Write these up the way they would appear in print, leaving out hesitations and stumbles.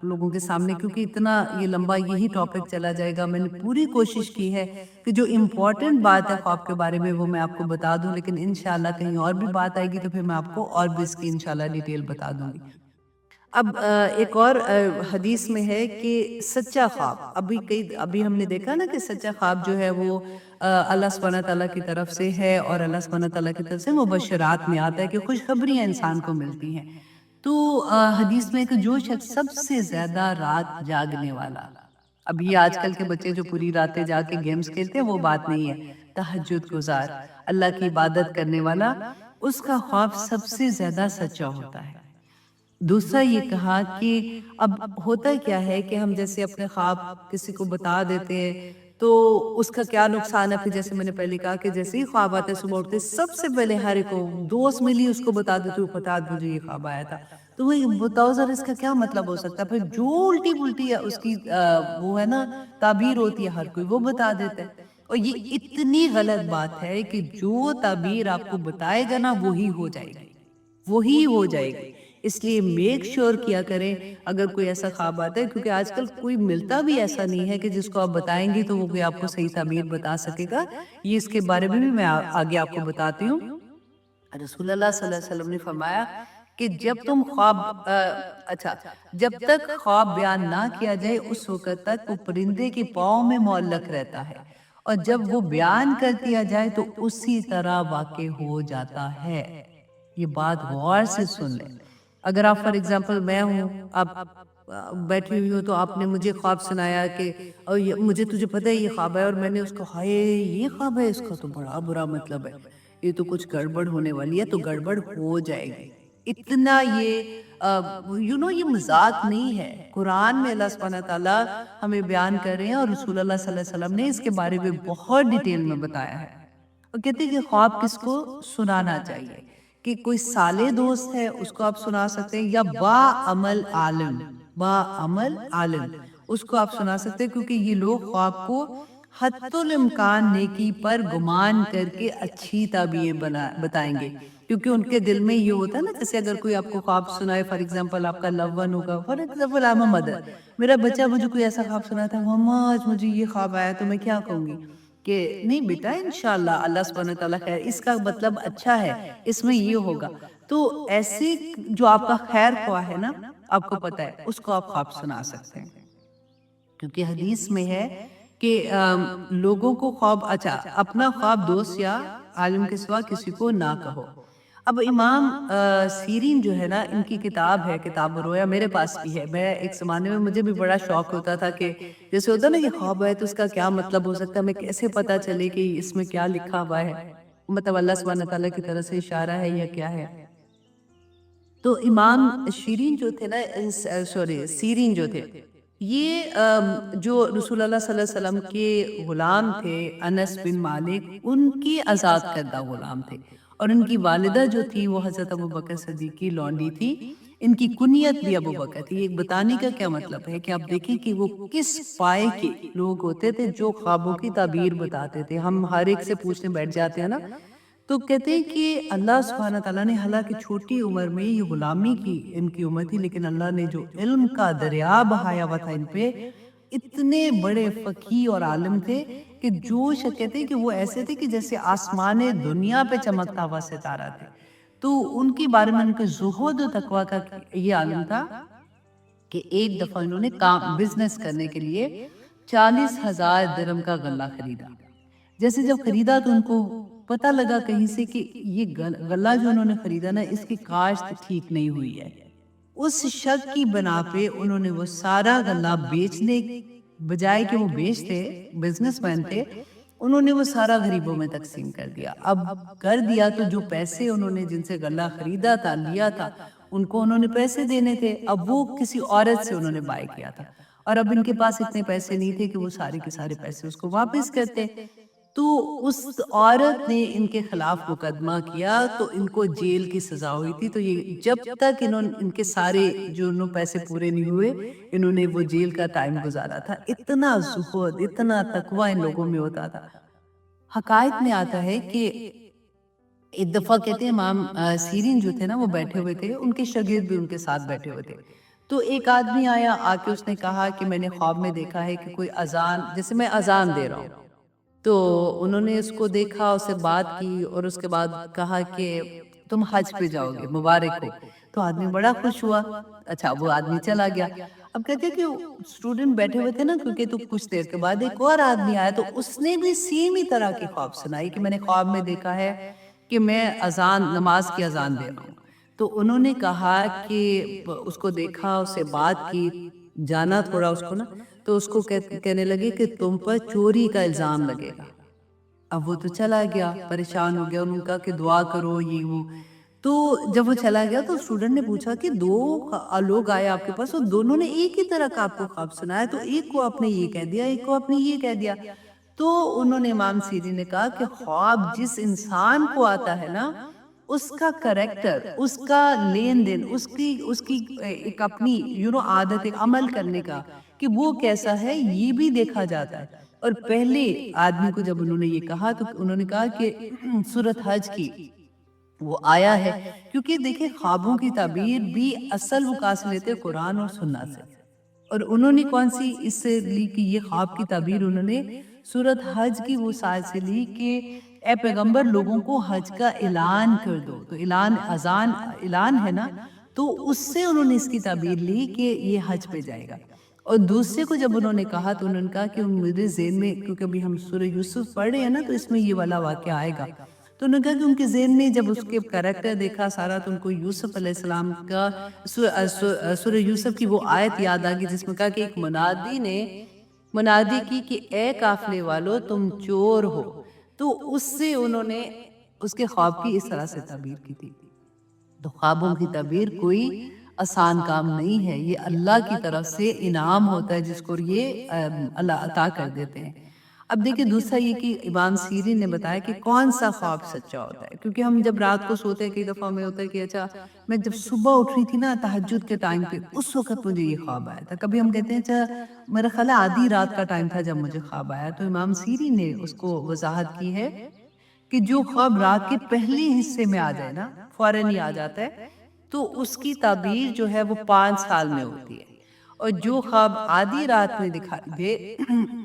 لوگوں کے سامنے، کیونکہ اتنا یہ لمبا یہی ٹاپک چلا جائے گا. میں نے پوری کوشش کی ہے کہ جو امپورٹنٹ بات ہے خواب کے بارے میں وہ میں آپ کو بتا دوں، لیکن انشاءاللہ کہیں اور بھی بات آئے گی تو پھر میں آپ کو اور بھی اس کی انشاءاللہ ڈیٹیل بتا دوں گی. اب ایک اور حدیث میں ہے کہ سچا خواب، ابھی ہم نے دیکھا نا کہ سچا خواب جو ہے وہ اللہ سبحانہ تعالیٰ کی طرف سے ہے، اور اللہ سبحانہ تعالیٰ کی طرف سے مبشرات میں آتا ہے کہ خوشخبریاں انسان کو ملتی ہیں. تو حدیث میں کہ جو شخص سب سے زیادہ رات جاگنے والا، اب یہ آج کل کے بچے جو پوری راتیں جا کے گیمز کھیلتے ہیں وہ بات نہیں ہے، تہجد گزار، اللہ کی عبادت کرنے والا، اس کا خواب سب سے زیادہ سچا ہوتا ہے. دوسرا یہ کہا کہ اب ہوتا کیا ہے کہ ہم جیسے اپنے خواب کسی کو بتا دیتے ہیں تو اس کا کیا نقصان ہے. پھر جیسے میں نے پہلے کہا کہ جیسے ہی خواب آتے صبح اٹھتے سب سے پہلے ہر ایک کو دوست ملی اس کو بتا دیتے، بتا مجھے یہ خواب آیا تھا. تو وہ بتاؤ ذرا اس کا کیا مطلب ہو سکتا ہے. پھر جو الٹی پلٹی ہے اس کی وہ ہے نا تعبیر ہوتی ہے، ہر کوئی وہ بتا دیتا ہے. اور یہ اتنی غلط بات ہے کہ جو تعبیر آپ کو بتائے گا نا وہی ہو جائے گی، وہی ہو جائے گی. اس لیے میک شور کیا کریں اگر کوئی ایسا خواب آتا ہے، کیونکہ آج کل کوئی ملتا بھی ایسا نہیں ہے کہ جس کو آپ بتائیں گی تو وہ کوئی آپ کو صحیح تعبیر بتا سکے گا. یہ اس کے بارے میں بھی میں آگے آپ کو بتاتی ہوں. رسول اللہ صلی اللہ علیہ وسلم نے فرمایا کہ جب تم جب تک خواب بیان نہ کیا جائے اس وقت تک وہ پرندے کے پاؤں میں معلق رہتا ہے، اور جب وہ بیان کر دیا جائے تو اسی طرح واقع ہو جاتا ہے. یہ بات غور سے سن لیں. اگر آپ فار ایگزامپل میں ہوں، آپ بیٹھی ہوئی ہو تو آپ نے مجھے خواب سنایا کہ مجھے تجھے پتہ ہے یہ خواب ہے، اور میں نے اس کو ہائے یہ خواب ہے، اس کا تو بڑا برا مطلب ہے، یہ تو کچھ گڑبڑ ہونے والی ہے، تو گڑبڑ ہو جائے گی. اتنا یہ یہ مذاق نہیں ہے. قرآن میں اللہ سبحانہ تعالیٰ ہمیں بیان کر رہے ہیں، اور رسول اللہ صلی اللہ علیہ وسلم نے اس کے بارے میں بہت ڈیٹیل میں بتایا ہے. اور کہتے ہیں کہ خواب کس کو سنانا چاہیے، کہ کوئی صالح دوست ہے اس کو آپ سنا سکتے ہیں، یا باعمل عالم اس کو آپ سنا سکتے ہیں، کیونکہ یہ لوگ خواب کو حتی الامکان نیکی پر گمان کر کے اچھی تعبیر بتائیں گے. کیونکہ ان کے دل میں یہ ہوتا ہے نا، جیسے اگر کوئی آپ کو خواب سنائے، فار ایگزامپل آپ کا لو ون ہوگا، for example I am a mother, میرا بچہ مجھے کوئی ایسا خواب سنا تھا، مما آج مجھے یہ خواب آیا، تو میں کیا کہوں گی کہ نہیں بیٹا انشاءاللہ اللہ سبحانہ تعالیٰ خیر، اس کا مطلب اچھا ہے، اس میں یہ ہوگا. تو ایسے جو آپ کا خیر خواہ ہے نا، آپ کو پتہ ہے اس کو آپ خواب سنا سکتے ہیں. کیونکہ حدیث میں ہے کہ لوگوں کو خواب، اپنا خواب دوست یا عالم کے سوا کسی کو نہ کہو. اب امام سیرین جو ہے نا، ان کی کتاب ہے کتاب الرؤیا، میرے پاس بھی ہے. میں ایک زمانے میں مجھے بھی بڑا شوق ہوتا تھا کہ جیسے ہوتا نا یہ خواب ہے تو اس کا کیا مطلب ہو سکتا ہے، ہمیں کیسے پتا چلے کہ اس میں کیا لکھا ہوا ہے، مطلب اللہ سبحانہ تعالیٰ کی طرف سے اشارہ ہے یا کیا ہے. تو امام سیرین جو تھے، یہ جو رسول اللہ صلی اللہ علیہ وسلم کے غلام تھے، انس بن مالک، ان کی آزاد کردہ غلام تھے. اور ان کی والدہ جو تھی وہ حضرت ابوبکر صدیق کی لونڈی تھی. ان کی کنیت بھی ابوبکر تھی. ایک بتانے کا کیا مطلب ہے کہ آپ دیکھیں کہ وہ کس پائے کے لوگ ہوتے تھے جو خوابوں کی تعبیر بتاتے تھے. ہم ہر ایک سے پوچھنے بیٹھ جاتے ہیں نا، تو کہتے ہیں کہ اللہ سبحانہ تعالیٰ نے، حالانکہ چھوٹی عمر میں یہ غلامی کی ان کی عمر تھی، لیکن اللہ نے جو علم کا دریا بہایا ہوا تھا ان پہ، اتنے بڑے فقیہ اور عالم تھے کہ جو کہتے ہیں کہ وہ ایسے تھے کہ جیسے آسمان دنیا پہ چمکتا ہوا ستارہ تھے. تو ان کے بارے میں ان کے زہد و تقوی کا یہ عالم تھا کہ ایک دفعہ انہوں نے بزنس کرنے کے لیے 40,000 درہم کا غلہ خریدا. جیسے جب خریدا تو ان کو پتہ لگا کہیں سے کہ یہ غلہ جو انہوں نے خریدا نا، اس کی کاشت ٹھیک نہیں ہوئی ہے. اس شک کی بنا پہ انہوں نے وہ سارا غلہ بیچنے بجائے کہ وہ بیچتے، بزنس مین تھے، انہوں نے وہ سارا غریبوں میں تقسیم کر دیا. اب کر دیا تو جو پیسے انہوں نے جن سے غلہ خریدا تھا، لیا تھا، ان کو انہوں نے پیسے دینے تھے. اب وہ کسی عورت سے انہوں نے بائی کیا تھا، اور اب ان کے پاس اتنے پیسے نہیں تھے کہ وہ سارے کے سارے پیسے اس کو واپس کرتے. تو اس عورت نے ان کے خلاف مقدمہ کیا تو ان کو جیل کی سزا ہوئی تھی. تو یہ جب تک ان کے سارے جو پیسے پورے نہیں ہوئے، انہوں نے وہ جیل کا ٹائم گزارا تھا. اتنا زہد، اتنا تقوی ان لوگوں میں ہوتا تھا. حقائق میں آتا ہے کہ ایک دفعہ کہتے ہیں امام سیرین جو تھے نا، وہ بیٹھے ہوئے تھے، ان کے شاگرد بھی ان کے ساتھ بیٹھے ہوئے تھے. تو ایک آدمی آیا، آ کے اس نے کہا کہ میں نے خواب میں دیکھا ہے کہ کوئی اذان، جیسے میں اذان دے رہا ہوں، تو انہوں نے اس کو دیکھا، اس سے بات کی، اور اس کے بعد کہا کہ تم حج پہ جاؤ گے، مبارک ہو۔ تو آدمی بڑا خوش ہوا، اچھا وہ آدمی چلا گیا۔ اب کہتے ہیں کہ اسٹوڈنٹ بیٹھے ہوئے تھے نا، کیونکہ تو کچھ دیر کے بعد ایک اور آدمی آیا، تو اس نے بھی سیم ہی طرح کی خواب سنائی کہ میں نے خواب میں دیکھا ہے کہ میں اذان، نماز کی اذان دے رہا ہوں۔ تو انہوں نے کہا کہ اس کو دیکھا، اس سے بات کی، جانا تھوڑا اس کو نا، تو اس کو کہنے لگے کہ تم پر چوری کا الزام لگے گا۔ اب وہ تو چلا گیا، پریشان ہو گیا، انہوں نے کہا کہ دعا کرو یہ وہ۔ تو جب وہ چلا گیا تو اسٹوڈنٹ نے پوچھا کہ دو لوگ آئے آپ کے پاس اور دونوں نے ایک ہی طرح کا آپ کو خواب سنایا، تو ایک کو آپ نے یہ کہہ دیا، ایک کو آپ نے یہ کہہ دیا۔ تو انہوں نے، امام سیری نے کہا کہ خواب جس انسان کو آتا ہے نا، اس کا کریکٹر، اس کا لین دین، اس کی ایک اپنی عادت، ایک عمل کرنے کا کہ وہ کیسا ہے، یہ بھی دیکھا جاتا ہے۔ اور پہلے آدمی کو جب انہوں نے یہ کہا تو انہوں نے کہا کہ سورۃ حج کی وہ آیا ہے، کیونکہ دیکھیں خوابوں کی تعبیر بھی اصل وہ کہاں سے لیتے، قرآن اور سنت سے۔ اور انہوں نے کون سی اس سے لی کہ یہ خواب کی تعبیر انہوں نے سورۃ حج کی وہ سائے سے لی کہ اے پیغمبر لوگوں کو حج کا اعلان کر دو، تو اعلان، اذان اعلان ہے نا، تو اس سے انہوں نے اس کی تعبیر لی کہ یہ حج پہ جائے گا۔ اور دوسرے کو جب انہوں نے کہا تو انہوں نے کہا کہ میرے ذہن میں، کیونکہ ابھی ہم سورہ یوسف پڑھ رہے ہیں نا، تو اس میں یہ والا واقعہ آئے گا، تو انہوں نے کہا کہ ان کے ذہن میں جب اس کے کریکٹر دیکھا سارا، تو ان کو یوسف علیہ السلام کا سورہ یوسف کی وہ آیت یاد آ گئی جس میں کہا کہ ایک منادی نے منادی کی کہ اے قافلے والو تم چور ہو۔ تو اس سے انہوں نے اس کے خواب کی اس طرح سے تعبیر کی تھی۔ تو خوابوں کی تعبیر کوئی آسان کام نہیں ہے، یہ اللہ کی طرف سے انعام ہوتا ہے جس کو یہ اللہ عطا کر دیتے ہیں۔ اب دیکھیں دوسرا یہ کہ امام سیری نے بتایا کہ کون سا خواب سچا ہوتا ہے، کیونکہ ہم جب رات کو سوتے ہیں کئی دفعہ میں ہوتا ہے کہ اچھا میں جب صبح اٹھ رہی تھی نا تہجد کے ٹائم پہ، اس وقت مجھے یہ خواب آیا تھا۔ کبھی ہم کہتے ہیں اچھا میرا خیال ہے آدھی رات کا ٹائم تھا جب مجھے خواب آیا، تو امام سیری نے اس کو وضاحت کی ہے کہ جو خواب رات کے پہلے حصے میں آ جائے نا، فوراً ہی آ جاتا ہے، تو اس کی تعبیر جو ہے وہ 5 سال میں ہوتی ہے، اور جو خواب آدھی رات میں دکھائی دے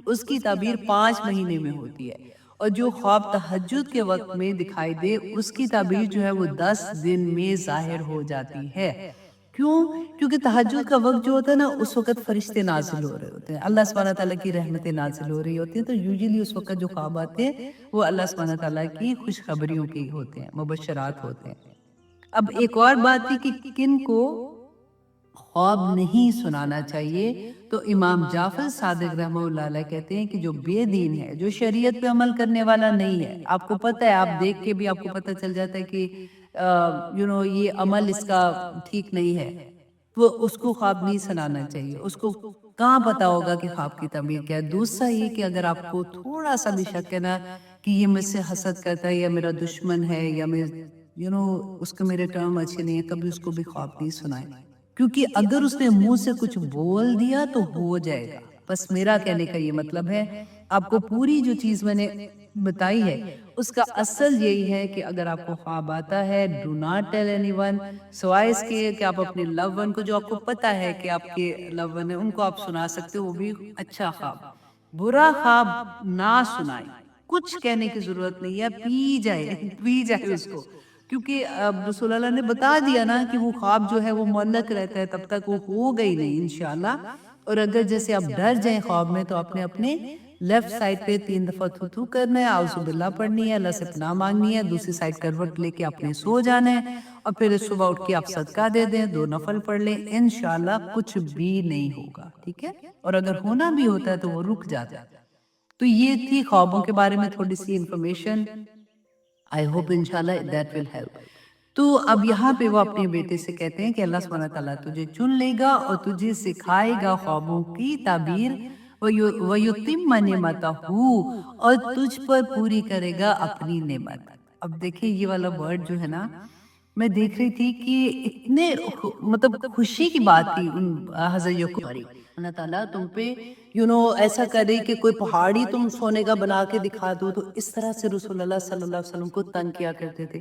اس کی تعبیر 5 مہینے میں ہوتی ہے، اور جو خواب تہجد کے وقت میں دکھائی دے اس کی تعبیر جو ہے وہ 10 دن میں ظاہر ہو جاتی ہے۔ کیوں؟ کیونکہ تہجد کا وقت جو ہوتا ہے نا، اس وقت فرشتے نازل ہو رہے ہوتے ہیں، اللہ سبحانہ تعالیٰ کی رحمتیں نازل ہو رہی ہوتی ہیں، تو یوزلی اس وقت جو خواب آتے ہیں وہ اللہ سبحانہ تعالیٰ کی خوشخبریوں کی ہوتے ہیں، مبشرات ہوتے ہیں۔ اب ایک اور بات تھی کہ کن کو خواب نہیں سنانا چاہیے، تو امام جعفر صادق رحمہ اللہ علیہ کہتے ہیں کہ جو بے دین ہے، جو شریعت پہ عمل کرنے والا نہیں ہے، آپ کو پتہ ہے، آپ دیکھ کے بھی آپ کو پتہ چل جاتا ہے کہ یہ عمل اس کا ٹھیک نہیں ہے، وہ اس کو خواب نہیں سنانا چاہیے۔ اس کو کہاں پتا ہوگا کہ خواب کی تعبیر کیا ہے۔ دوسرا یہ کہ اگر آپ کو تھوڑا سا بھی شک ہے نا کہ یہ مجھ سے حسد کرتا ہے یا میرا دشمن ہے یا میں اس کے میرے ٹرم اچھے نہیں ہیں، کبھی اس کو بھی خواب نہیں سنائیں، کیونکہ اگر اس نے منہ سے کچھ بول دیا تو ہو جائے گا۔ بس میرا کہنے کا یہ مطلب ہے، آپ کو پوری جو چیز میں نے بتائی ہے اس کا اصل یہی ہے کہ اگر آپ کو خواب آتا ہے do not tell any one, سوائے اس کے کہ آپ اپنے لو ون کو، جو آپ کو پتا ہے کہ آپ کے لو ون ہے، ان کو آپ سنا سکتے ہو، وہ بھی اچھا خواب۔ برا خواب نہ سنائیں، کچھ کہنے کی ضرورت نہیں ہے، پی جائے اس کو، کیونکہ رسول اللہ نے بتا دیا نا کہ وہ خواب جو ہے وہ معلق رہتا ہے، تب تک وہ ہوگا ہی نہیں انشاءاللہ۔ اور اگر جیسے آپ ڈر جائیں خواب میں تو آپ نے اپنے لیفٹ سائڈ پہ 3 دفعہ تھو کرنا ہے، اعوذ باللہ پڑھنی ہے، اللہ سے پناہ مانگنی ہے، دوسری سائڈ کروٹ لے کے اپنے سو جانا ہے، اور پھر صبح اٹھ کے آپ صدقہ دے دیں، 2 نفل پڑھ لیں، انشاءاللہ کچھ بھی نہیں ہوگا، ٹھیک ہے؟ اور اگر ہونا بھی ہوتا ہے تو وہ رک جاتا ہے۔ تو یہ تھی خوابوں کے بارے میں تھوڑی سی information, I hope inshallah that will help۔ تو اب یہاں پہ وہ اپنے بیٹے سے کہتے ہیں کہ اللہ سبحانہ تعالیٰ تجھے چن لے گا اور تجھے سکھائے گا خوابوں کی تعبیر، وَيُتِمَّ نِعْمَتَهُ، اور تجھ پر پوری کرے گا اپنی نعمت۔ اب دیکھیں یہ والا ورڈ جو ہے نا، میں دیکھ رہی تھی کہ اتنے مطلب خوشی کی بات تھی حضرت یعقوب، اللہ تعالیٰ تم پہ ایسا کرے کہ کوئی پہاڑی تم سونے کا بنا کے دکھا دو، تو اس طرح سے رسول اللہ صلی اللہ علیہ وسلم کو تنگ کیا کرتے تھے۔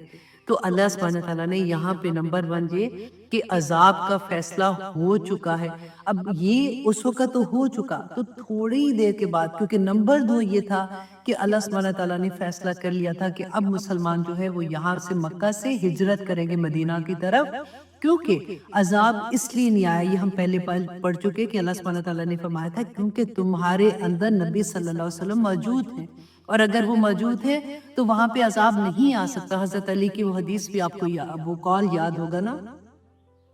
تو اللہ سبحانہ تعالیٰ نے یہاں پہ نمبر 1 یہ کہ عذاب کا فیصلہ ہو چکا ہے. اب یہ اس وقت تو ہو چکا، تو تھوڑی دیر کے بعد، کیونکہ نمبر 2 یہ تھا کہ اللہ سبحانہ تعالیٰ نے فیصلہ کر لیا تھا کہ اب مسلمان جو ہے وہ یہاں سے مکہ سے ہجرت کریں گے مدینہ کی طرف، کیونکہ عذاب اس لیے نہیں آیا. یہ ہم پہلے پڑھ چکے کہ اللہ سبحانہ تعالیٰ نے فرمایا تھا کیونکہ تمہارے اندر نبی صلی اللہ علیہ وسلم موجود ہیں، اور اگر وہ موجود ہے تو وہاں پہ عذاب نہیں آ سکتا. حضرت علی کی وہ حدیث بھی آپ کو وہ قول یاد ہوگا نا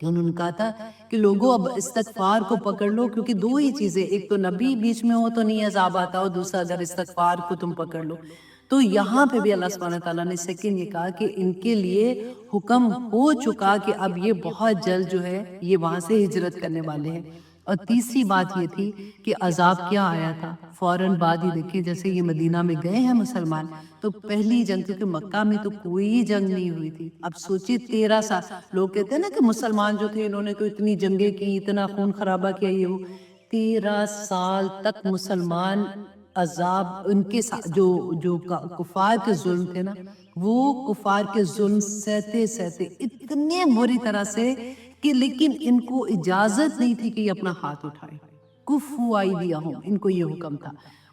کہ انہوں نے کہا تھا کہ لوگوں اب استغفار کو پکڑ لو، کیونکہ 2 ہی چیزیں، ایک تو نبی بیچ میں ہو تو نہیں عذاب آتا، اور دوسرا اگر استغفار کو تم پکڑ لو. تو یہاں پہ بھی اللہ سبحانہ تعالیٰ نے سیکنڈ یہ کہا کہ ان کے لیے حکم ہو چکا کہ اب یہ بہت جلد جو ہے یہ وہاں سے ہجرت کرنے والے ہیں. اور تیسری بات یہ تھی کہ عذاب کیا آیا تھا فوراً بعد ہی. دیکھیں جیسے یہ مدینہ میں گئے ہیں مسلمان، تو پہلی جنگ، کیونکہ مکہ میں تو کوئی جنگ نہیں ہوئی تھی. اب سوچیے 13 سال، لوگ کہتے ہیں نا کہ مسلمان جو تھے انہوں نے تو اتنی جنگیں کی، اتنا خون خرابہ کیا، یہ 13 سال تک مسلمان عذاب ان کے ساتھ جو کفار کے ظلم تھے نا، وہ کفار کے ظلم سہتے سہتے اتنے بری طرح سے کہ لیکن ان کو اجازت نہیں تھی کہ یہ اپنا ہاتھ اٹھائے. کفو ایدیہم، ان کو یہ حکم تھا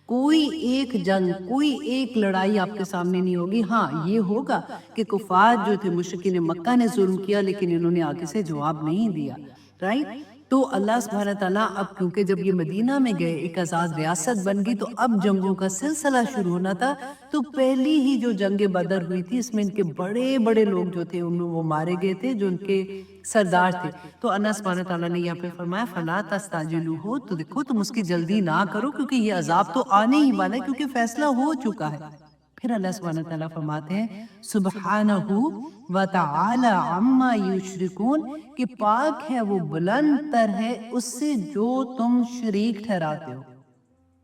کوئی ایک جنگ، کوئی ایک لڑائی آپ کے سامنے نہیں ہوگی. ہاں یہ ہوگا کہ کفار جو تھے مشرکین مکہ نے ظلم کیا، لیکن انہوں نے آگے سے جواب نہیں دیا. رائٹ؟ تو اللہ سبحانہ تعالیٰ اب کیونکہ جب یہ مدینہ میں گئے ایک آزاد ریاست بن گئی، تو اب جنگوں کا سلسلہ شروع ہونا تھا. تو پہلی ہی جو جنگ بدر ہوئی تھی اس میں ان کے بڑے بڑے لوگ جو تھے وہ مارے گئے تھے، جو ان کے سردار تھے. تو اللہ سبحانہ تعالیٰ نے یہاں پہ فرمایا فَلَا تَسْتَعْجِلُوهُ، تو دیکھو تم اس کی جلدی نہ کرو، کیونکہ یہ عذاب تو آنے ہی والا ہے، کیونکہ فیصلہ ہو چکا ہے. پھر اللہ سبحانہ تعالیٰ فرماتے ہیں سبحانہ وتعالی عما یشرکون، کہ پاک ہے وہ بلند تر ہے اس سے جو تم شریک ٹھہراتے ہو.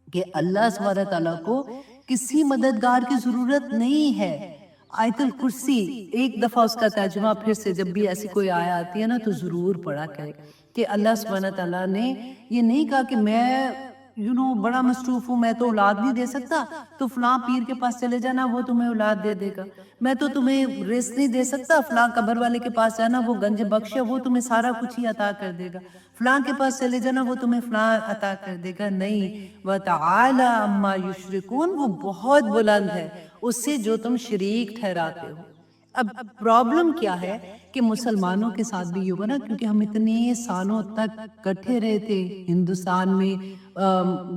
کہ اللہ سبحانہ تعالیٰ کو کسی مددگار کی ضرورت نہیں ہے. آیت الکرسی ایک دفعہ اس کا ترجمہ پھر سے جب بھی ایسی کوئی آیا آتی ہے نا تو ضرور پڑھا کرے کہ اللہ سبحانہ تعالیٰ نے یہ نہیں کہا کہ میں بڑا مصروف ہوں، میں تو اولاد نہیں دے سکتا، تو فلاں پیر کے پاس چلے جانا وہ تمہیں اولاد دے دے گا. میں تو تمہیں رزق نہیں دے سکتا، فلاں قبر والے کے پاس جانا، وہ گنج بخش ہے، وہ تمہیں سارا کچھ ہی عطا کر دے گا. فلاں کے پاس چلے جانا، وہ تمہیں فلاں عطا کر دے گا. نہیں، وَتَعَالَى عَمَّا يُشْرِكُونَ، وہ بہت بلند ہے اس سے جو تم شریک ٹھہراتے ہو. اب پرابلم کیا ہے کہ مسلمانوں کے ساتھ بھی یہ ہوگا نا، کیونکہ ہم اتنے سالوں تک کٹھے رہے تھے ہندوستان میں،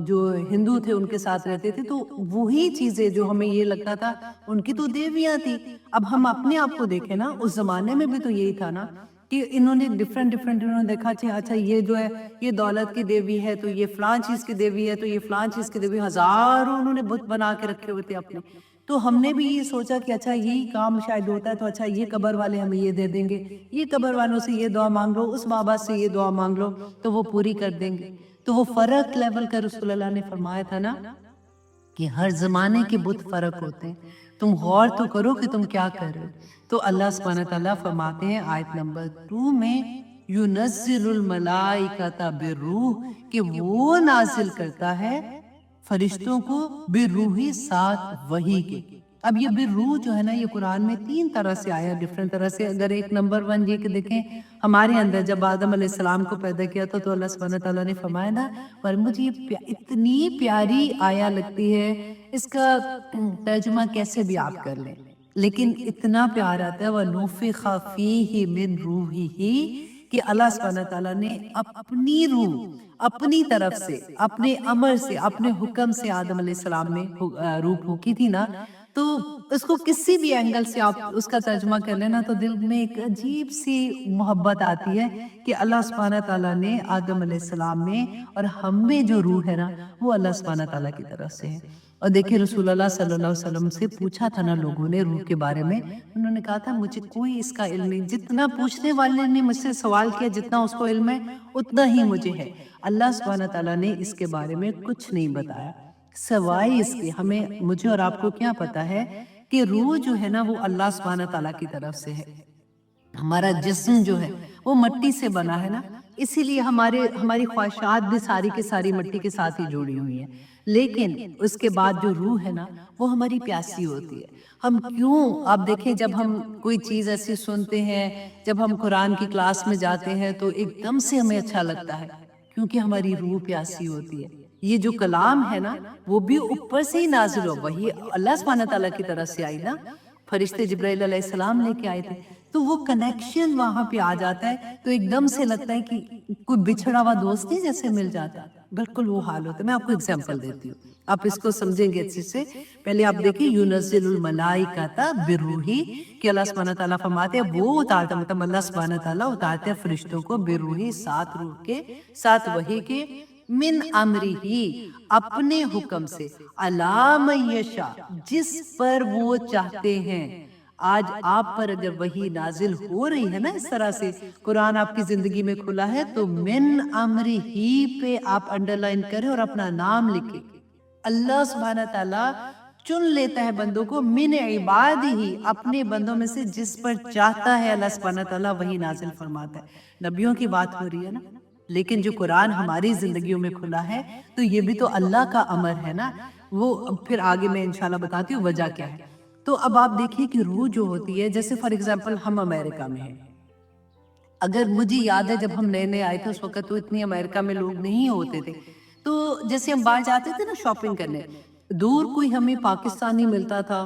جو ہندو تھے ان کے ساتھ رہتے تھے، تو وہی چیزیں جو ہمیں یہ لگتا تھا ان کی تو دیویاں تھی. اب ہم اپنے آپ کو دیکھیں نا، اس زمانے میں بھی تو یہی تھا نا کہ انہوں نے ڈیفرنٹ انہوں نے دیکھا اچھا یہ جو ہے یہ دولت کی دیوی ہے، تو یہ فلاں چیز کی دیوی ہے، تو یہ فلاں چیز کی دیوی، ہزاروں انہوں نے بت بنا کے رکھے ہوئے تھے اپنے. تو ہم نے بھی یہ سوچا کہ اچھا یہی کام شاید ہوتا ہے، تو اچھا یہ قبر والے ہمیں یہ دے دیں گے، یہ قبر والوں سے یہ دعا مانگ لو، اس بابا سے یہ دعا مانگ لو تو وہ پوری کر دیں گے. تو وہ فرق لیول کا رسول اللہ نے فرمایا تھا نا کہ ہر زمانے کے بت فرق ہوتے ہیں، تم غور تو کرو کہ تم کیا کر رہے ہو. تو اللہ سبحانہ تعالیٰ فرماتے ہیں آیت نمبر 2 میں یُنَزِّلُ الْمَلَائِکَةَ بِالرُّوحِ، کہ وہ نازل کرتا ہے فرشتوں کو بالروحی ساتھ وحی کے. اب یہ بالروح جو ہے نا یہ قرآن میں 3 طرح سے آیا، ڈیفرنٹ طرح سے. اگر ایک نمبر 1 یہ کہ دیکھیں ہمارے اندر جب آدم علیہ السلام کو پیدا کیا تھا تو اللہ سبحانہ تعالیٰ نے فرمایا نا، پر مجھے یہ اتنی پیاری آیا لگتی ہے، اس کا ترجمہ کیسے بھی آپ کر لیں لیکن اتنا پیار آتا ہے وَنُفِخَ فِيهِ مِن رُوحِهِ، کہ اللہ سبحانہ تعالیٰ نے اپنی روح اپنی طرف سے، اپنے امر سے، اپنے حکم سے آدم علیہ السلام میں روح پھونکی تھی نا. تو اس کو کسی بھی اینگل سے آپ اس کا ترجمہ کر لینا تو دل میں ایک عجیب سی محبت آتی ہے کہ اللہ سبحانہ تعالیٰ نے آدم علیہ السلام میں اور ہم میں جو روح ہے نا وہ اللہ سبحانہ تعالیٰ کی طرف سے ہے. اور دیکھیں رسول اللہ صلی اللہ علیہ وسلم سے پوچھا تھا نا لوگوں نے روح کے بارے میں، انہوں نے کہا تھا مجھے کوئی اس کا علم نہیں، جتنا پوچھنے والے نے مجھ سے سوال کیا جتنا اس کو علم ہے اتنا ہی مجھے ہے. اللہ سبحانہ تعالیٰ نے اس کے بارے میں کچھ نہیں بتایا سوائے اس کے. مجھے اور آپ کو کیا پتا ہے کہ روح جو ہے نا وہ اللہ سبحانہ تعالیٰ کی طرف سے ہے. ہمارا جسم جو ہے وہ مٹی سے بنا ہے نا، اسی لیے ہماری خواہشات بھی ساری کی ساری مٹی کے ساتھ ہی جڑی ہوئی ہیں، لیکن اس کے بعد جو روح ہے نا وہ ہماری پیاسی ہوتی ہے۔ ہم کیوں، آپ دیکھیں جب ہم کوئی چیز ایسی سنتے ہیں، جب ہم قرآن کی کلاس میں جاتے ہیں تو ایک دم سے ہمیں اچھا لگتا ہے، کیونکہ ہماری روح پیاسی ہوتی ہے۔ یہ جو کلام ہے نا وہ بھی اوپر سے ہی نازل ہو، وہی اللہ سبحانہ تعالیٰ کی طرف سے آئی نا، فرشتے جبرائیل علیہ السلام لے کے آئے تھے، تو وہ کنیکشن وہاں پہ آ جاتا ہے، تو ایک دم سے لگتا ہے کہ کوئی بچھڑا ہوا دوست نہیں جیسے مل جاتا، بالکل وہ حال ہوتا ہے۔ میں آپ کو اگزامپل دیتی ہوں، آپ اس کو سمجھیں گے اچھے سے۔ پہلے آپ دیکھیں یونزل الملائکۃ بالروح، کہ اللہ سبحانہ تعالیٰ فرماتے ہیں وہ اتارتا، مطلب اللہ سبحانہ تعالیٰ اتارتے ہیں فرشتوں کو بالروح، ساتھ روح کے، ساتھ وحی کے، من امرہ، اپنے حکم سے، علی من یشاء، جس پر وہ چاہتے ہیں۔ آج آپ پر اگر وحی نازل ہو رہی ہے نا اس طرح سے، قرآن آپ کی زندگی میں کھلا ہے، تو من امرہ پہ آپ انڈرلائن کریں اور اپنا نام لکھیں۔ اللہ سبحانہ تعالیٰ چن لیتا ہے بندوں کو، من عبادہ، اپنے بندوں میں سے جس پر چاہتا ہے اللہ سبحانہ تعالیٰ وہی نازل فرماتا ہے۔ نبیوں کی بات ہو رہی ہے نا، لیکن جو قرآن ہماری زندگیوں میں کھلا ہے تو یہ بھی تو اللہ کا امر ہے نا، وہ پھر آگے میں انشاءاللہ بتاتی ہوں وجہ کیا ہے۔ تو اب آپ دیکھیں کہ روح جو ہوتی ہے، جیسے فار ایگزامپل ہم امریکہ میں ہیں، اگر مجھے یاد ہے جب ہم نئے نئے آئے تھے اس وقت تو اتنی امریکہ میں لوگ نہیں ہوتے تھے، تو جیسے ہم باہر جاتے تھے نا شاپنگ کرنے، دور کوئی ہمیں پاکستانی ملتا تھا،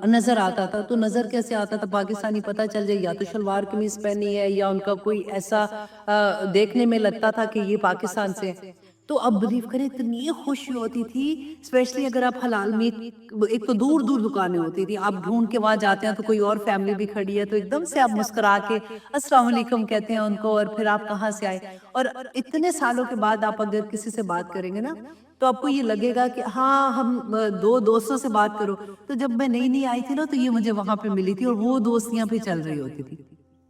نظر آتا تھا، تو نظر کیسے آتا تھا پاکستانی، پتہ چل جائے یا تو شلوار قمیض پہنی ہے یا ان کا کوئی ایسا دیکھنے میں لگتا تھا کہ یہ پاکستان سے ہے۔ تو اب بلیو کریں اتنی خوشی ہوتی تھی، اسپیشلی اگر آپ حلال میٹ، ایک تو دور دور دکانیں ہوتی تھی، آپ ڈھونڈ کے وہاں جاتے ہیں تو کوئی اور فیملی بھی کھڑی ہے تو ایک دم سے آپ مسکرا کے السلام علیکم کہتے ہیں ان کو، اور پھر آپ کہاں سے آئے، اور اتنے سالوں کے بعد آپ اگر کسی سے بات کریں گے نا تو آپ کو یہ لگے گا کہ ہاں ہم دو دوستوں سے بات کرو، تو جب میں نئی نئی آئی تھی نا تو یہ مجھے وہاں پہ ملی تھی اور وہ دوستیاں پہ چل رہی ہوتی تھی۔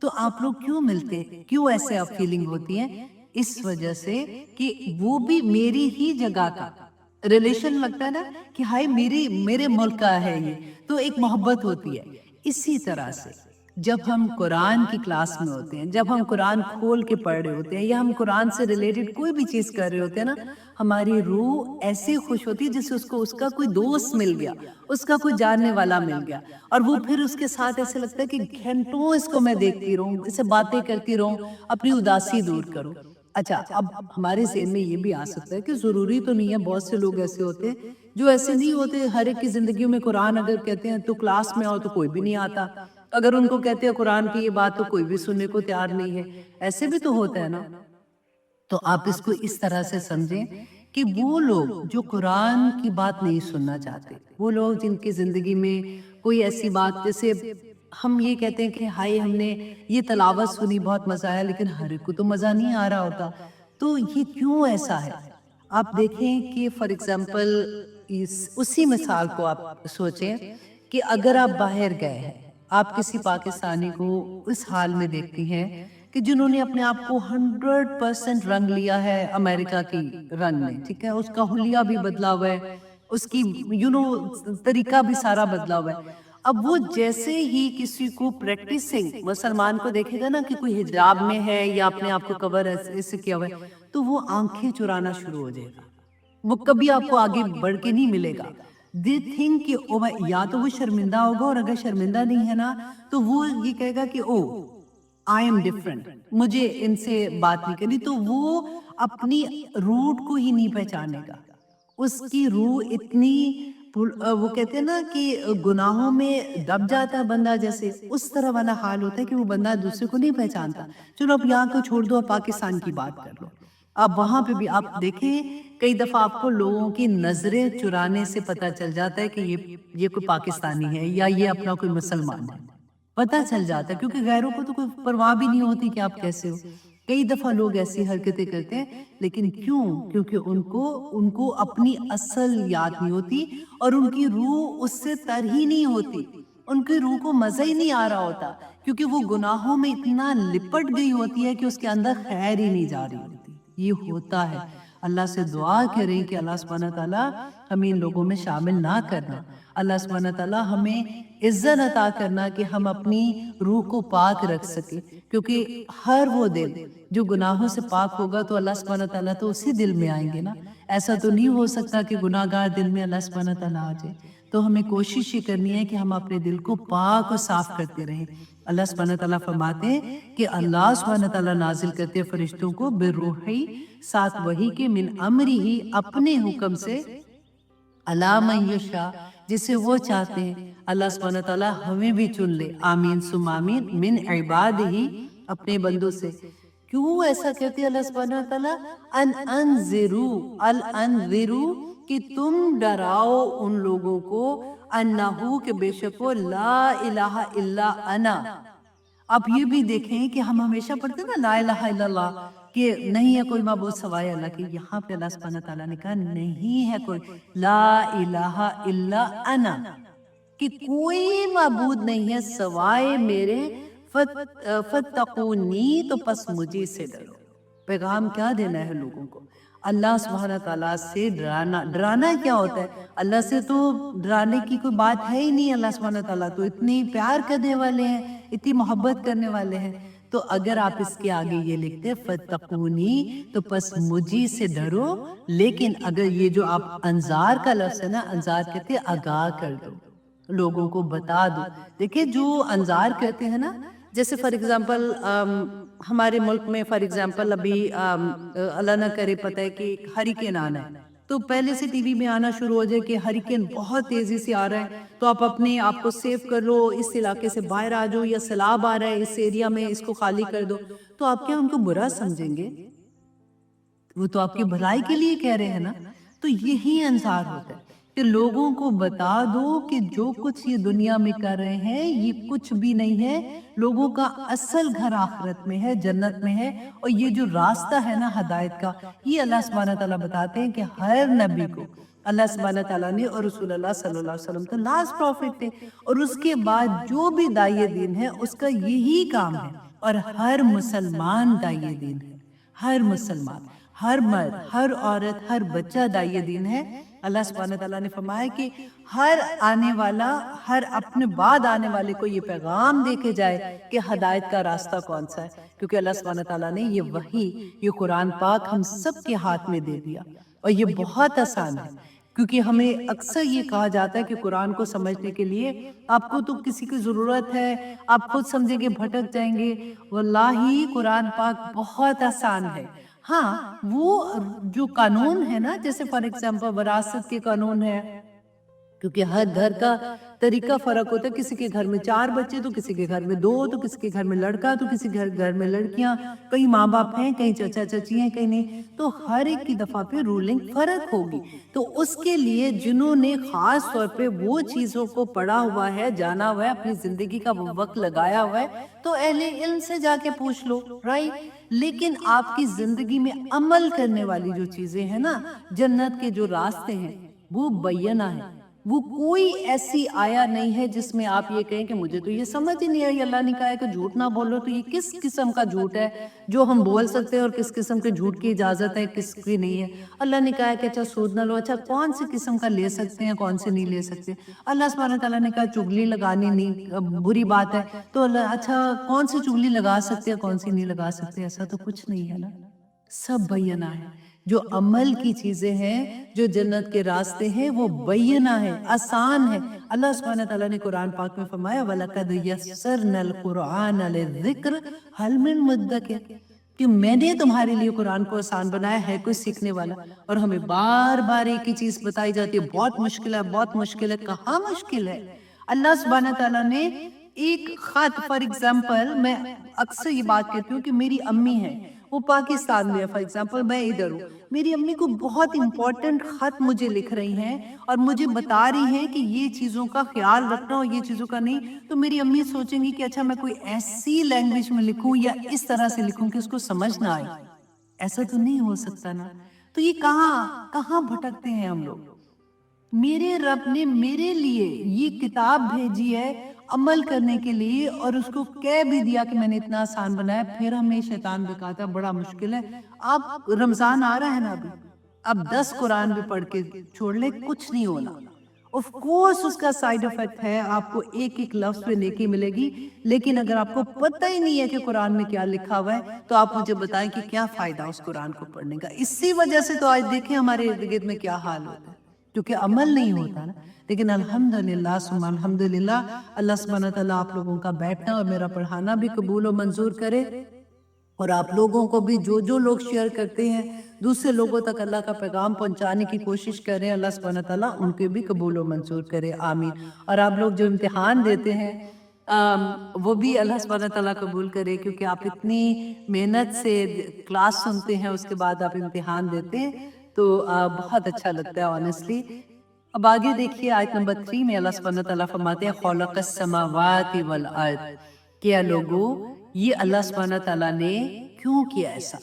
تو آپ لوگ کیوں ملتے، کیوں ایسے آپ فیلنگ ہوتی ہیں؟ اس وجہ سے کہ وہ بھی میری ہی جگہ کا ریلیشن لگتا ہے نا، کہ ہائے میرے ملک کا ہے یہ، تو ایک محبت ہوتی ہے۔ اسی طرح سے جب ہم قرآن کی کلاس میں ہوتے ہیں، جب ہم قرآن کھول کے پڑھ رہے ہوتے ہیں یا ہم قرآن سے ریلیٹڈ کوئی بھی چیز کر رہے ہوتے ہیں نا، ہماری روح ایسے خوش ہوتی ہے جیسے اس کا کوئی دوست مل گیا، اس کا کوئی جاننے والا مل گیا، اور وہ پھر اس کے ساتھ ایسے لگتا ہے کہ گھنٹوں اس کو میں دیکھتی رہوں، اسے باتیں کرتی رہوں، اپنی اداسی دور کروں۔ اچھا، اب ہمارے ذہن میں یہ بھی آ سکتا ہے کہ ضروری تو نہیں ہے، بہت سے لوگ ایسے ہوتے ہیں جو ایسے نہیں ہوتے، ہر ایک کی زندگیوں میں قرآن اگر کہتے ہیں تو کلاس میں آؤ تو کوئی بھی نہیں آتا، اگر ان کو کہتے ہیں قرآن کی یہ بات تو کوئی بھی سننے کو تیار نہیں ہے، ایسے بھی تو ہوتا ہے نا۔ تو آپ اس کو اس طرح سے سمجھیں کہ وہ لوگ جو قرآن کی بات نہیں سننا چاہتے، وہ لوگ جن کی زندگی میں کوئی ایسی بات، جیسے ہم یہ کہتے ہیں کہ ہائے ہم نے یہ تلاوت سنی بہت مزہ آیا، لیکن ہر ایک کو تو مزہ نہیں آ رہا ہوتا، تو یہ کیوں ایسا ہے؟ آپ دیکھیں کہ فار ایگزامپل اسی مثال کو آپ سوچیں کہ اگر آپ باہر گئے ہیں، آپ کسی پاکستانی کو اس حال میں دیکھتی ہیں کہ جنہوں نے اپنے آپ کو 100% رنگ لیا ہے امریکہ کی رنگ میں، ٹھیک ہے، اس کا حلیہ بھی بدلا ہوا ہے، اس کی طریقہ بھی سارا بدلا ہوا ہے۔ اب وہ جیسے ہی کسی کو پریکٹسنگ مسلمان کو دیکھے گا نا کہ کوئی حجاب میں ہے یا اپنے آپ کو کور ایسے کیا ہوا ہے، تو وہ آنکھیں چرانا شروع ہو جائے گا، وہ کبھی آپ کو آگے بڑھ کے نہیں ملے گا۔ دے تھنک کہ یا تو وہ شرمندہ ہوگا، اور اگر شرمندہ نہیں ہے نا تو وہ یہ کہے گا کہ او آئی ایم ڈفرنٹ، مجھے ان سے بات نہیں کرنی، تو وہ اپنی روٹ کو ہی نہیں پہچانے گا۔ اس کی روح اتنی وہ کہتے ہیں نا کہ گناہوں میں دب جاتا ہے بندہ، جیسے اس طرح والا حال ہوتا ہے کہ وہ بندہ دوسرے کو نہیں پہچانتا۔ چلو اب یہاں کو چھوڑ دو، پاکستان کی بات کر لو، اب وہاں پہ بھی آپ دیکھیں کئی دفعہ آپ کو لوگوں کی نظریں چرانے سے پتہ چل جاتا ہے کہ یہ کوئی پاکستانی ہے یا یہ اپنا کوئی مسلمان ہے، پتہ چل جاتا ہے، کیونکہ غیروں کو تو کوئی پرواہ بھی نہیں ہوتی کہ آپ کیسے ہو۔ کئی دفعہ لوگ ایسی حرکتیں کرتے ہیں، لیکن کیوں؟ کیونکہ ان کو اپنی اصل یاد نہیں ہوتی، اور ان کی روح اس سے تر ہی نہیں ہوتی، ان کی روح کو مزہ ہی نہیں آ رہا ہوتا، کیونکہ وہ گناہوں میں اتنا لپٹ گئی ہوتی ہے کہ اس کے اندر خیر ہی نہیں جا رہی ہوتی۔ یہ ہوتا ہے، اللہ سے دعا کریں کہ اللہ سبحانہ تعالیٰ ہمیں ان لوگوں میں شامل نہ کرنا، اللہ سبحانہ تعالیٰ ہمیں عزت عطا کرنا کہ ہم اپنی روح کو پاک رکھ سکیں، کیونکہ ہر وہ دل جو گناہوں سے پاک ہوگا تو اللہ سبحانہ تعالیٰ تو اسی دل میں آئیں گے نا۔ ایسا تو نہیں ہو سکتا کہ گناہ گار دل میں اللہ سبحانہ تعالیٰ آ جائے۔ تو ہمیں کوشش یہ کرنی ہے کہ ہم اپنے دل کو پاک اور صاف کرتے رہیں۔ اللہ سبحانہ تعالیٰ فرماتے ہیں کہ اللہ سبحانہ تعالیٰ نازل کرتے فرشتوں کو بالروحی، ساتھ وحی کے، من امری ہی، اپنے حکم سے، علی من یشاء، جسے وہ چاہتے ہیں۔ اللہ سبحانہ تعالیٰ ہمیں بھی چن لے، آمین ثم آمین، من عبادہ، اپنے بندوں سے۔ کیوں ایسا کہتے ہیں اللہ سبحانہ تعالیٰ؟ ان انذرو، کہ تم ڈراؤ ان لوگوں کو، انہو، کہ بے شک وہ، لا الہ الا انا۔ آپ یہ بھی دیکھیں کہ ہم ہمیشہ پڑھتے ہیں نا لا الہ الا اللہ، کہ نہیں ہے کوئی معبود سوائے اللہ کے۔ یہاں پہ اللہ سبحانہ تعالیٰ نے کہا نہیں ہے کوئی، لا الہ الا انا، کہ کوئی معبود نہیں ہے سوائے میرے، فتقونی، تو پس مجھے سے ڈرو۔ پیغام کیا دینا ہے لوگوں کو؟ اللہ سبحانہ تعالیٰ سے ڈرانا۔ ڈرانا کیا ہوتا ہے؟ اللہ سے تو ڈرانے کی کوئی بات ہے ہی نہیں۔ اللہ سبحانہ تعالیٰ تو اتنی پیار کرنے والے ہیں، اتنی محبت کرنے والے ہیں۔ تو اگر آپ اس کے آگے یہ لکھتے فتقونی، تو پس مجھے سے ڈرو، لیکن اگر یہ جو آپ انذار کا لفظ ہے نا، انذار کہتے ہیں آگاہ کر دو، لوگوں کو بتا دو۔ دیکھیں جو انذار کہتے ہیں نا، جیسے فار ایگزامپل ہمارے ملک میں فار ایگزامپل ابھی اللہ نہ کرے پتہ ہے کہ ہریکین آنا ہے، تو پہلے سے ٹی وی میں آنا شروع ہو جائے کہ ہریکین بہت تیزی سے آ رہا ہے، تو آپ اپنے آپ کو سیو کر لو، اس علاقے سے باہر آ جاؤ، یا سیلاب آ رہا ہے اس ایریا میں، اس کو خالی کر دو۔ تو آپ کیا ان کو برا سمجھیں گے؟ وہ تو آپ کی بھلائی کے لیے کہہ رہے ہیں نا۔ تو یہی انذار ہوتا ہے کہ لوگوں کو بتا دو کہ جو کچھ یہ دنیا میں کر رہے ہیں یہ کچھ بھی نہیں ہے، لوگوں کا اصل گھر آخرت میں ہے، جنت میں ہے۔ اور یہ جو راستہ ہے نا ہدایت کا، یہ اللہ سبحانہ تعالیٰ بتاتے ہیں کہ ہر نبی کو اللہ سبحانہ تعالیٰ نے، اور رسول اللہ صلی اللہ علیہ وسلم تو لاسٹ پروفٹ تھے، اور اس کے بعد جو بھی داعی دین ہے اس کا یہی کام ہے، اور ہر مسلمان داعی دین ہے، ہر مسلمان، ہر مرد، ہر عورت، ہر بچہ داعی دین ہے۔ اللہ سبحانہ تعالیٰ نے فرمایا کہ ہر آنے والا، ہر اپنے بعد آنے والے کو یہ پیغام دے کے جائے کہ ہدایت کا راستہ کون سا ہے، کیونکہ اللہ سبحانہ تعالیٰ نے یہ وحی، یہ قرآن پاک ہم سب کے ہاتھ میں دے دیا، اور یہ بہت آسان ہے۔ کیونکہ ہمیں اکثر یہ کہا جاتا ہے کہ قرآن کو سمجھنے کے لیے آپ کو تو کسی کی ضرورت ہے، آپ خود سمجھیں گے بھٹک جائیں گے۔ واللہ قرآن پاک بہت آسان ہے۔ ہاں وہ جو قانون ہے نا، جیسے فار ایگزامپل وراثت کے قانون ہے، کیونکہ ہر گھر کا طریقہ فرق ہوتا ہے، کسی کے گھر میں 4 بچے تو کسی کے گھر میں 2، تو کسی کے گھر میں لڑکا تو کسی گھر میں لڑکیاں، کئی ماں باپ ہیں، کہیں چچا چچی ہیں، کہیں نہیں، تو ہر ایک کی دفعہ پہ رولنگ فرق ہوگی۔ تو اس کے لیے جنہوں نے خاص طور پہ وہ چیزوں کو پڑھا ہوا ہے، جانا ہوا ہے، اپنی زندگی کا وہ وقت لگایا ہوا ہے، تو اہل علم سے جا کے پوچھ لو، رائٹ۔ لیکن آپ کی زندگی میں عمل کرنے والی جو چیزیں ہیں نا، جنت کے جو راستے ہیں، وہ بینہ ہیں۔ وہ کوئی ایسی آیا نہیں ہے جس میں آپ یہ کہیں کہ مجھے تو یہ سمجھ ہی نہیں آئی، اللہ نے کہا ہے کہ جھوٹ نہ بولو، تو یہ کس قسم کا جھوٹ ہے جو ہم بول سکتے ہیں، اور کس قسم کے جھوٹ کی اجازت ہے، کس کی نہیں ہے۔ اللہ نے کہا ہے کہ اچھا سود نہ لو، اچھا کون سی قسم کا لے سکتے ہیں، کون سے نہیں لے سکتے۔ اللہ سبحانہ تعالیٰ نے کہا چگلی لگانی نہیں بری بات ہے، تو اچھا کون سی چگلی لگا سکتے ہیں، کون سی نہیں لگا سکتے، ایسا تو کچھ نہیں ہے نا، سب بینہ ہے۔ جو عمل کی چیزیں ہیں، جو جنت کے راستے ہیں، وہ بینہ ہے، آسان ہے۔ اللہ سبحانہ تعالیٰ نے قرآن پاک میں فرمایا وَلَقَدْ يَسَّرْنَا الْقُرْآنَ لِلذِّكْرِ هَلْ مِن مُدَّكِرٍ، کہ میں نے تمہارے لیے قرآن کو آسان بنایا ہے، کوئی سیکھنے والا؟ اور ہمیں بار بار ایک ہی چیز بتائی جاتی ہے، بہت مشکل ہے، بہت مشکل ہے۔ کہاں مشکل ہے؟ اللہ سبحانہ تعالیٰ نے ایک خط، فار ایگزامپل میں اکثر یہ بات کہتی ہوں کہ میری امی ہے، وہ پاکستان میں ہے، فار ایگزامپل میں ادھر ہوں، میری امی کو بہت امپورٹنٹ خط مجھے لکھ رہی ہیں اور مجھے بتا رہی ہیں کہ یہ چیزوں کا خیال رکھنا اور یہ چیزوں کا نہیں، تو میری امی سوچیں گی کہ اچھا میں کوئی ایسی لینگویج میں لکھوں یا اس طرح سے لکھوں کہ اس کو سمجھ نہ آئے۔ ایسا تو نہیں ہو سکتا نا۔ تو یہ کہاں بھٹکتے ہیں ہم لوگ۔ میرے رب نے میرے لیے یہ کتاب بھیجی ہے عمل کرنے کے لیے، اور اس کو کہہ بھی دیا کہ میں نے اتنا آسان بنایا، پھر ہمیں شیطان بکاتا بڑا مشکل ہے۔ اب رمضان آ رہا ہے نا، ابھی اب 10 قرآن بھی پڑھ کے چھوڑ لے کچھ نہیں ہونا. آف کورس اس کا سائیڈ افیکٹ ہے, آپ کو ایک ایک لفظ پہ نیکی ملے گی, لیکن اگر آپ کو پتہ ہی نہیں ہے کہ قرآن میں کیا لکھا ہوا ہے تو آپ مجھے بتائیں کہ کیا فائدہ اس قرآن کو پڑھنے کا. اسی وجہ سے تو آج دیکھیں ہمارے ارد گرد میں کیا حال ہوتا ہے, کیونکہ عمل نہیں ہوتا نا. لیکن الحمدللہ ثم الحمدللہ, اللہ سبحانہ تعالیٰ آپ لوگوں کا بیٹھنا اور میرا پڑھانا بھی قبول و منظور کرے, اور آپ لوگوں کو بھی جو لوگ شیئر کرتے ہیں دوسرے لوگوں تک اللہ کا پیغام پہنچانے کی کوشش کریں, اللہ سبحانہ تعالیٰ ان کے بھی قبول و منظور کرے, آمین. اور آپ لوگ جو امتحان دیتے ہیں وہ بھی اللہ سبحانہ تعالیٰ قبول کرے, کیونکہ آپ اتنی محنت سے کلاس سنتے ہیں اس کے بعد آپ امتحان دیتے ہیں تو بہت اچھا لگتا ہے آنیسٹلی. اب آگے دیکھیے آیت نمبر 3 میں اللہ سبحانہ تعالیٰ فرماتے ہیں خلق السماوات والارض, کیا لوگو یہ اللہ سبحانہ تعالیٰ نے کیوں کیا ایسا,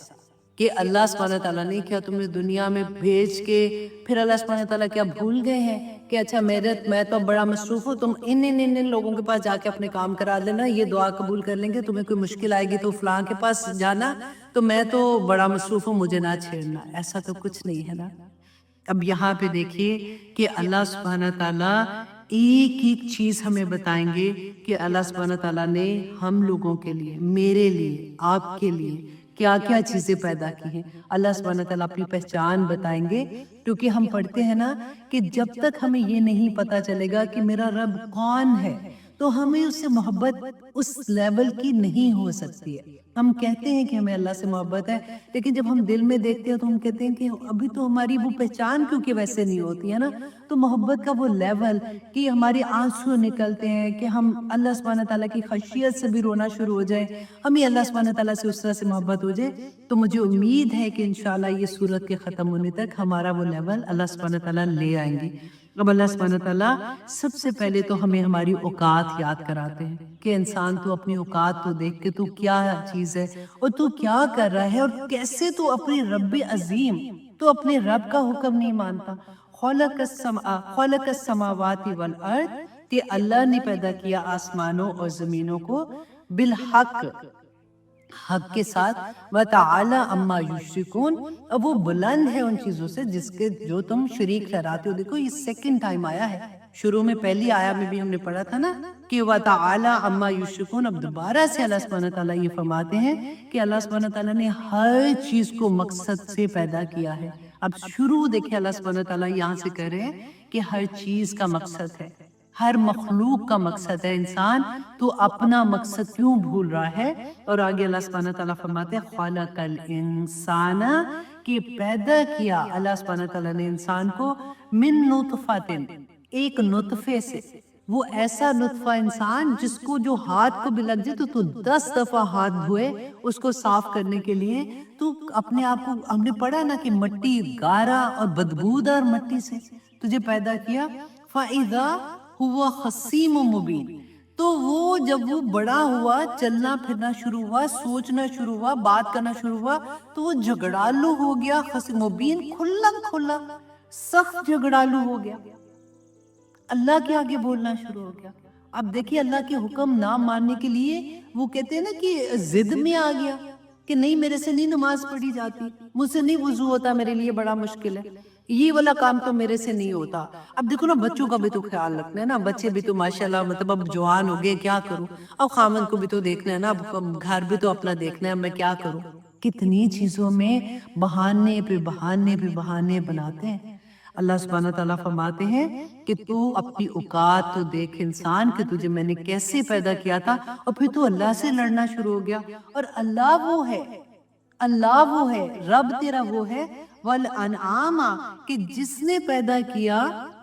کہ اللہ سبحانہ تعالیٰ نے کیا تمہیں دنیا میں بھیج کے پھر اللہ سبحانہ تعالیٰ کیا بھول گئے ہیں کہ اچھا میں تو بڑا مصروف ہوں, تم ان لوگوں کے پاس جا کے اپنے کام کرا لینا, یہ دعا قبول کر لیں گے, تمہیں کوئی مشکل آئے گی تو فلاں کے پاس جانا, تو میں تو بڑا مصروف ہوں مجھے نہ چھیڑنا. ایسا تو کچھ نہیں ہے نا. اب یہاں پہ دیکھیے کہ اللہ سبحانہ تعالیٰ ایک ایک چیز ہمیں بتائیں گے کہ اللہ سبحانہ تعالیٰ نے ہم لوگوں کے لیے, میرے لیے, آپ کے لیے کیا کیا چیزیں پیدا کی ہیں. اللہ سبحانہ تعالیٰ اپنی پہچان بتائیں گے, کیونکہ ہم پڑھتے ہیں نا کہ جب تک ہمیں یہ نہیں پتا چلے گا کہ میرا رب کون ہے تو ہمیں اس سے محبت اس لیول کی نہیں ہو سکتی ہے. ہم کہتے ہیں کہ ہمیں اللہ سے محبت ہے, لیکن جب ہم دل میں دیکھتے ہیں تو ہم کہتے ہیں کہ ابھی تو ہماری وہ پہچان کیونکہ ویسے نہیں ہوتی ہے نا, تو محبت کا وہ لیول کہ ہمارے آنسو نکلتے ہیں کہ ہم اللہ سبحانہ تعالیٰ کی خشیت سے بھی رونا شروع ہو جائے, ہمیں اللہ سبحانہ تعالیٰ سے اس طرح سے محبت ہو جائے. تو مجھے امید ہے کہ انشاءاللہ یہ سورت کے ختم ہونے تک ہمارا وہ لیول اللہ سبحانہ تعالیٰ لے آئیں گے. اب اللہ سبحانہ تعالیٰ سب سے پہلے تو ہمیں ہماری اوقات یاد کراتے ہیں کہ انسان تو اپنی اوقات تو دیکھ کے تو کیا چیز ہے اور تو کیا کر رہا ہے, اور کیسے تو اپنی رب عظیم, تو اپنے رب کا حکم نہیں مانتا. خلق السماوات والارض, کہ اللہ نے پیدا کیا آسمانوں اور زمینوں کو بالحق, حق کے ساتھ, وَتَعَالَى عَمَّا يُشْرِكُونَ, اب وہ بلند ہے ان چیزوں سے جس کے جو تم شریک ٹھہراتے ہو. دیکھو یہ سیکنڈ ٹائم آیا ہے, شروع میں پہلی آیا میں بھی ہم نے پڑھا تھا نا کہ وَتَعَالَى عَمَّا يُشْرِكُونَ. اب دوبارہ سے اللہ سبحانہ تعالیٰ یہ فرماتے ہیں کہ اللہ سبحانہ تعالیٰ نے ہر چیز کو مقصد سے پیدا کیا ہے. اب شروع دیکھیں اللہ سبحانہ تعالیٰ یہاں سے کہہ رہے ہیں کہ ہر چیز کا مقصد ہے, ہر مخلوق کا مقصد ہے. انسان تو اپنا مقصد کیوں بھول رہا ہے. اور آگے اللہ سبحانہ تعالیٰ فرماتے ہیں خلق الانسان, کہ پیدا کیا اللہ سبحانہ تعالیٰ نے انسان کو من نطفۃ, ایک نطفے سے. وہ ایسا نطفہ انسان جس کو جو ہاتھ کو بھی لگ جائے تو 10 دفعہ ہاتھ دھوئے اس کو صاف کرنے کے لیے. تو اپنے آپ کو ہم نے پڑھا نا کہ مٹی گارا اور بدبودار مٹی سے تجھے پیدا کیا. فَإِذَا ہوا خصیم و مبین, تو وہ جب وہ بڑا ہوا, چلنا پھرنا شروع ہوا, سوچنا شروع ہوا, بات کرنا شروع ہوا, تو وہ جھگڑالو ہو گیا. خصیم مبین, کھلا سخت جھگڑالو ہو گیا, اللہ کے آگے بولنا شروع ہو گیا. اب دیکھیے اللہ کے حکم نہ ماننے کے لیے وہ کہتے ہیں نا کہ ضد میں آ گیا کہ نہیں میرے سے نہیں نماز پڑھی جاتی, مجھ سے نہیں وضو ہوتا, میرے لیے بڑا مشکل ہے, یہ والا کام تو میرے سے نہیں ہوتا. اب دیکھو نا بچوں کا بھی تو خیال رکھنا ہے نا, بچے بھی تو ماشاءاللہ مطلب اب جوان ہو گئے, کیا کروں, اب خامن کو بھی تو دیکھنا ہے نا, اب گھر بھی تو اپنا دیکھنا ہے, میں کیا کروں. کتنی چیزوں میں بہانے پہ بہانے پہ بہانے بناتے ہیں. اللہ سبحانہ تعالیٰ فرماتے ہیں کہ تو اپنی اوقات تو دیکھ انسان, کہ تجھے میں نے کیسے پیدا کیا تھا, اور پھر تو اللہ سے لڑنا شروع ہو گیا. اور اللہ وہ ہے, اللہ وہ ہے, رب تیرا وہ ہے. والانعام, کہ جس نے پیدا کیا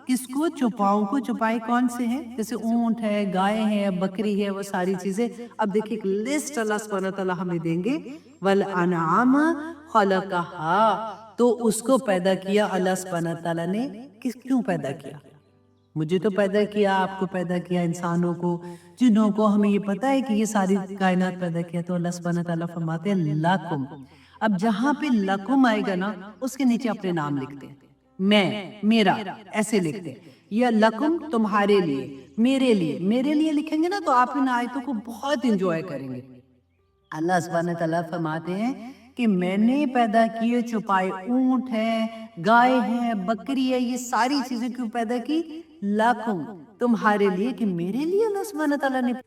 کس کو, چوپاؤں کو. چوپائے کون سے ہیں, جیسے اونٹ ہے, گائے ہیں, بکری ہے, وہ ساری چیزیں. اب دیکھیں ایک لسٹ اللہ سبحانہ تعالیٰ ہمیں دیں گے. والانعام خلقہا, تو اس کو پیدا کیا اللہ سبحانہ تعالیٰ نے. کیوں پیدا کیا, مجھے تو پیدا کیا, آپ کو پیدا کیا, انسانوں کو, جنوں کو, ہمیں یہ پتا ہے کہ یہ ساری کائنات پیدا کیا. تو اللہ سبحانہ تعالیٰ فرماتے ہیں لکم. اب جہاں پہ لکم آئے گا نا اس کے نیچے اپنے نام لکھتے ہیں, میں, میرا, ایسے لکھتے ہیں, یا لکم تمہارے لیے, میرے لیے. میرے لیے لکھیں گے نا تو آپ ان آیتوں کو بہت انجوائے کریں گے. اللہ سبحانہ تعالیٰ فرماتے ہیں کہ میں نے پیدا کیے چھپائے اونٹ ہے، گائے ہے، بکری ہے، یہ ساری چیزیں کیوں پیدا کی؟ لاکھوں تمہارے لیے، کہ میرے لیے اللہ سبحانہ تعالیٰ نے